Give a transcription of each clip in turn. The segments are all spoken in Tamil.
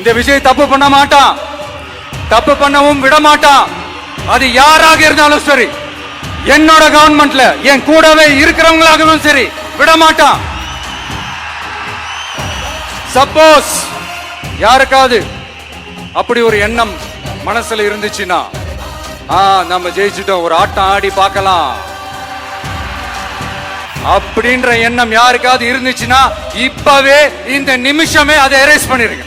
இந்த விஜய் தப்பு பண்ண மாட்டான், தப்பு பண்ணவும் விட மாட்டான். அது யாராக இருந்தாலும் சரி, என்னோட கவர்மெண்ட்ல என் கூடவே இருக்கிறவங்களாகவும் சரி விட மாட்டான். சப்போஸ் யாருக்காவது அப்படி ஒரு எண்ணம் மனசுல இருந்துச்சுன்னா, நம்ம ஜெயிச்சிட்டோம், ஒரு ஆட்டம் ஆடி பார்க்கலாம் அப்படின்ற எண்ணம் யாருக்காவது இருந்துச்சுன்னா இப்பவே இந்த நிமிஷமே அதை எரேஸ் பண்ணிருங்க.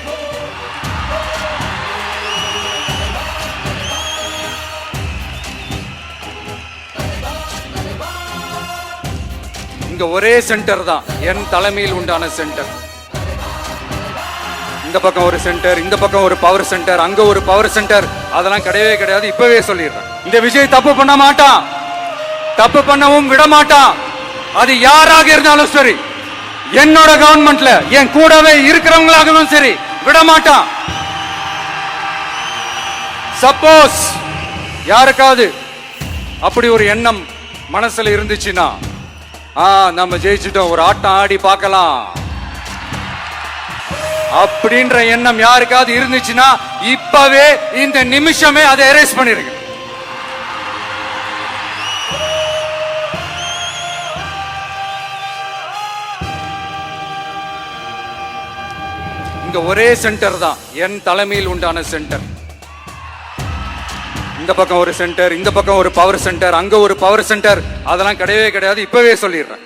இங்க ஒரே சென்டர் தான், என் தலைமையில் உண்டான சென்டர். இந்த பக்கம் ஒரு சென்டர், இந்த பக்கம் ஒரு பவர் சென்டர், அங்க ஒரு பவர் சென்டர், அதெல்லாம் கிடையவே கிடையாது. இப்பவே சொல்லிடுறேன், இந்த விஜய் தப்பு பண்ண மாட்டான், தப்பு பண்ணவும் விட மாட்டான். அது யாராக இருந்தாலும் சரி, என்னோட கவர்மெண்ட்ல என் கூடவே இருக்கிறவங்களாகவும் சரி விட மாட்டான். சப்போஸ் யாருக்காவது அப்படி ஒரு எண்ணம் மனசுல இருந்துச்சுன்னா, நம்ம ஜெயிச்சிட்டோம், ஒரு ஆட்டம் ஆடி பார்க்கலாம் அப்படின்ற எண்ணம் யாருக்காவது இருந்துச்சுன்னா இப்பவே இந்த நிமிஷமே அதை எரேஸ் பண்ணிருங்க. இங்க ஒரே சென்டர் தான், என் தலைமையில் உண்டான சென்டர். இந்த பக்கம் ஒரு சென்டர், இந்த பக்கம் ஒரு பவர் சென்டர், அங்க ஒரு பவர் சென்டர், அதெல்லாம் கிடையவே கிடையாது. இப்பவே சொல்லிடுறேன்.